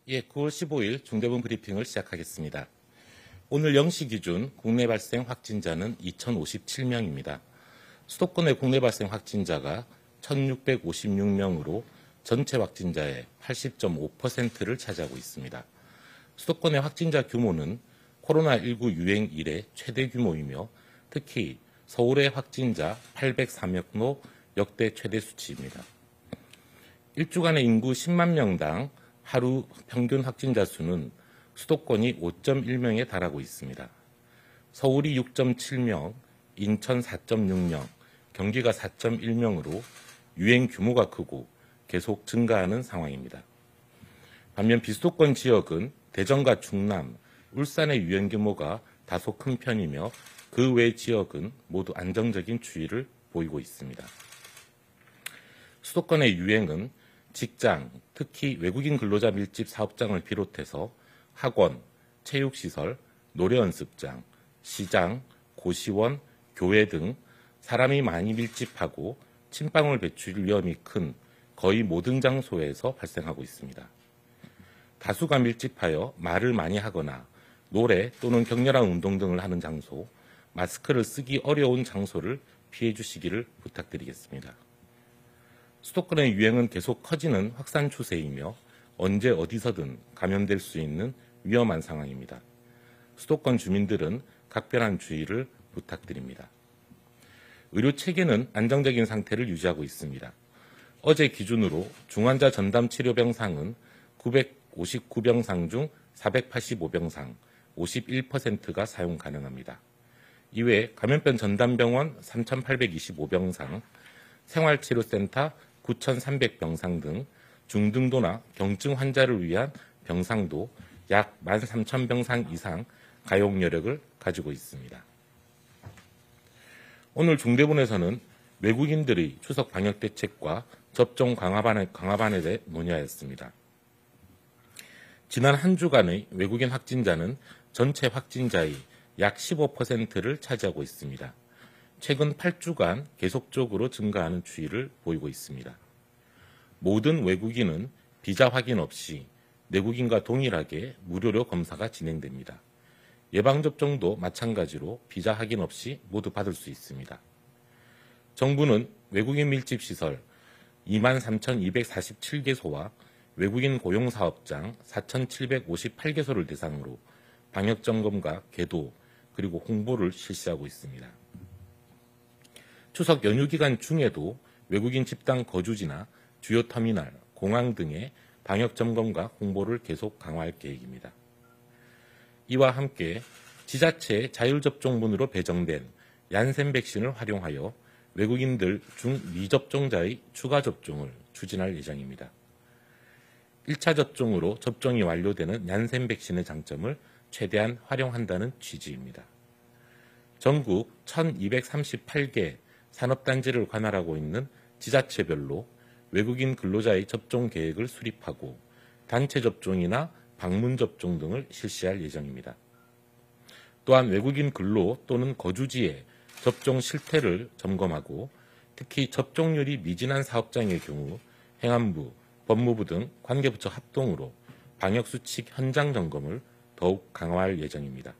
예, 9월 15일 중대본 브리핑을 시작하겠습니다. 오늘 0시 기준 국내 발생 확진자는 2,057명입니다. 수도권의 국내 발생 확진자가 1,656명으로 전체 확진자의 80.5%를 차지하고 있습니다. 수도권의 확진자 규모는 코로나19 유행 이래 최대 규모이며 특히 서울의 확진자 803명로 역대 최대 수치입니다. 일주간의 인구 10만 명당 하루 평균 확진자 수는 수도권이 5.1명에 달하고 있습니다. 서울이 6.7명, 인천 4.6명, 경기가 4.1명으로 유행 규모가 크고 계속 증가하는 상황입니다. 반면 비수도권 지역은 대전과 충남, 울산의 유행 규모가 다소 큰 편이며 그 외 지역은 모두 안정적인 추이를 보이고 있습니다. 수도권의 유행은 직장, 특히 외국인 근로자 밀집 사업장을 비롯해서 학원, 체육시설, 노래연습장, 시장, 고시원, 교회 등 사람이 많이 밀집하고 침방울 배출 위험이 큰 거의 모든 장소에서 발생하고 있습니다. 다수가 밀집하여 말을 많이 하거나 노래 또는 격렬한 운동 등을 하는 장소, 마스크를 쓰기 어려운 장소를 피해 주시기를 부탁드리겠습니다. 수도권의 유행은 계속 커지는 확산 추세이며 언제 어디서든 감염될 수 있는 위험한 상황입니다. 수도권 주민들은 각별한 주의를 부탁드립니다. 의료 체계는 안정적인 상태를 유지하고 있습니다. 어제 기준으로 중환자 전담 치료 병상은 959병상 중 485병상, 51%가 사용 가능합니다. 이외에 감염병 전담병원 3,825병상, 생활치료센터 9,300병상 등 중등도나 경증 환자를 위한 병상도 약 13,000병상 이상 가용 여력을 가지고 있습니다. 오늘 중대본에서는 외국인들의 추석 방역 대책과 접종 강화반에 대해 논의하였습니다. 지난 한 주간의 외국인 확진자는 전체 확진자의 약 15%를 차지하고 있습니다. 최근 8주간 계속적으로 증가하는 추이를 보이고 있습니다. 모든 외국인은 비자 확인 없이 내국인과 동일하게 무료로 검사가 진행됩니다. 예방접종도 마찬가지로 비자 확인 없이 모두 받을 수 있습니다. 정부는 외국인 밀집시설 23,247개소와 외국인 고용사업장 4,758개소를 대상으로 방역점검과 계도 그리고 홍보를 실시하고 있습니다. 추석 연휴 기간 중에도 외국인 집단 거주지나 주요 터미널, 공항 등의 방역점검과 홍보를 계속 강화할 계획입니다. 이와 함께 지자체 자율접종문으로 배정된 얀센 백신을 활용하여 외국인들 중 미접종자의 추가 접종을 추진할 예정입니다. 1차 접종으로 접종이 완료되는 얀센 백신의 장점을 최대한 활용한다는 취지입니다. 전국 1,238개 산업단지를 관할하고 있는 지자체별로 외국인 근로자의 접종 계획을 수립하고 단체 접종이나 방문 접종 등을 실시할 예정입니다. 또한 외국인 근로 또는 거주지의 접종 실태를 점검하고 특히 접종률이 미진한 사업장의 경우 행안부, 법무부 등 관계부처 합동으로 방역수칙 현장 점검을 더욱 강화할 예정입니다.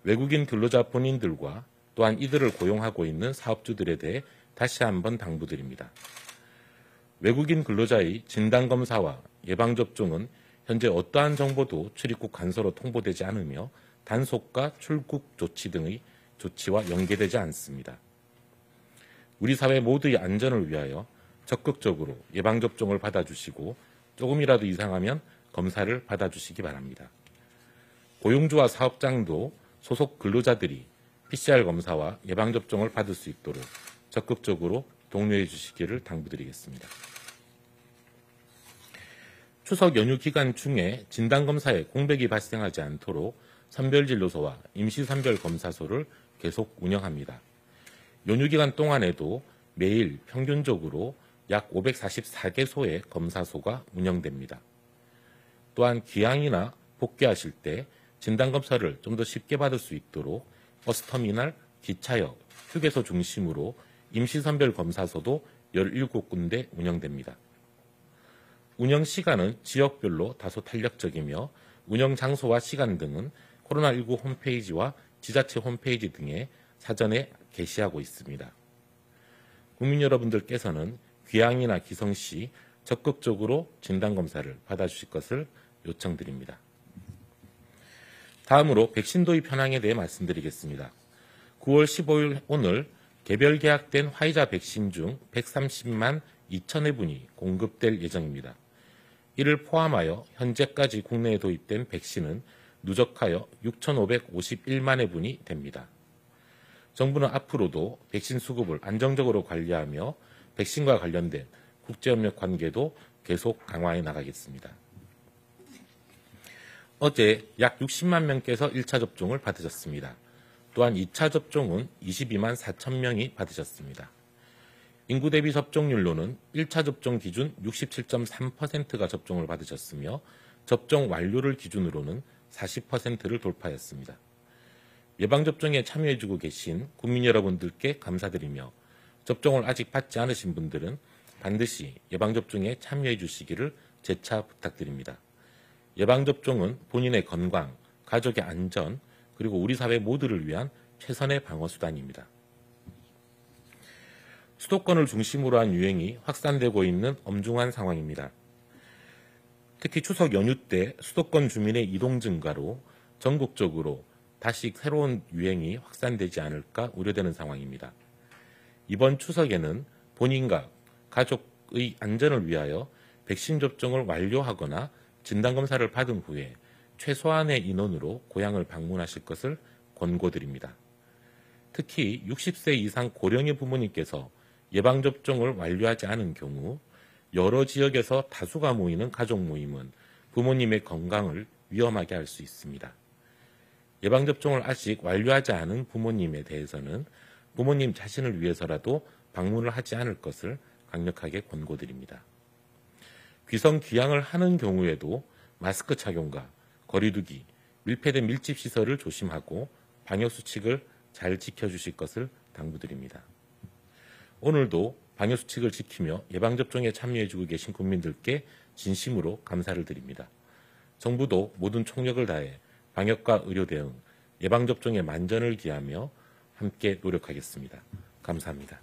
외국인 근로자 본인들과 또한 이들을 고용하고 있는 사업주들에 대해 다시 한번 당부드립니다. 외국인 근로자의 진단검사와 예방접종은 현재 어떠한 정보도 출입국 간서로 통보되지 않으며 단속과 출국 조치 등의 조치와 연계되지 않습니다. 우리 사회 모두의 안전을 위하여 적극적으로 예방접종을 받아주시고 조금이라도 이상하면 검사를 받아주시기 바랍니다. 고용주와 사업장도 소속 근로자들이 PCR 검사와 예방접종을 받을 수 있도록 적극적으로 독려해 주시기를 당부드리겠습니다. 추석 연휴 기간 중에 진단검사에 공백이 발생하지 않도록 선별진료소와 임시선별검사소를 계속 운영합니다. 연휴 기간 동안에도 매일 평균적으로 약 544개소의 검사소가 운영됩니다. 또한 기항이나 복귀하실 때 진단검사를 좀 더 쉽게 받을 수 있도록 버스터미널, 기차역, 휴게소 중심으로 임시선별검사소도 17군데 운영됩니다. 운영 시간은 지역별로 다소 탄력적이며 운영 장소와 시간 등은 코로나19 홈페이지와 지자체 홈페이지 등에 사전에 게시하고 있습니다. 국민 여러분들께서는 귀향이나 기성 시 적극적으로 진단검사를 받아주실 것을 요청드립니다. 다음으로 백신 도입 현황에 대해 말씀드리겠습니다. 9월 15일 오늘 개별 계약된 화이자 백신 중 130만 2천여 분이 공급될 예정입니다. 이를 포함하여 현재까지 국내에 도입된 백신은 누적하여 6,551만여 분이 됩니다. 정부는 앞으로도 백신 수급을 안정적으로 관리하며 백신과 관련된 국제협력 관계도 계속 강화해 나가겠습니다. 어제 약 60만 명께서 1차 접종을 받으셨습니다. 또한 2차 접종은 22만 4천 명이 받으셨습니다. 인구 대비 접종률로는 1차 접종 기준 67.3%가 접종을 받으셨으며 접종 완료를 기준으로는 40%를 돌파했습니다. 예방접종에 참여해주고 계신 국민 여러분들께 감사드리며 접종을 아직 받지 않으신 분들은 반드시 예방접종에 참여해 주시기를 재차 부탁드립니다. 예방접종은 본인의 건강, 가족의 안전, 그리고 우리 사회 모두를 위한 최선의 방어수단입니다. 수도권을 중심으로 한 유행이 확산되고 있는 엄중한 상황입니다. 특히 추석 연휴 때 수도권 주민의 이동 증가로 전국적으로 다시 새로운 유행이 확산되지 않을까 우려되는 상황입니다. 이번 추석에는 본인과 가족의 안전을 위하여 백신 접종을 완료하거나 진단검사를 받은 후에 최소한의 인원으로 고향을 방문하실 것을 권고드립니다. 특히 60세 이상 고령의 부모님께서 예방접종을 완료하지 않은 경우 여러 지역에서 다수가 모이는 가족 모임은 부모님의 건강을 위험하게 할 수 있습니다. 예방접종을 아직 완료하지 않은 부모님에 대해서는 부모님 자신을 위해서라도 방문을 하지 않을 것을 강력하게 권고드립니다. 귀성 귀향을 하는 경우에도 마스크 착용과 거리두기, 밀폐된 밀집시설을 조심하고 방역수칙을 잘 지켜주실 것을 당부드립니다. 오늘도 방역수칙을 지키며 예방접종에 참여해주고 계신 국민들께 진심으로 감사를 드립니다. 정부도 모든 총력을 다해 방역과 의료 대응, 예방접종의 만전을 기하며 함께 노력하겠습니다. 감사합니다.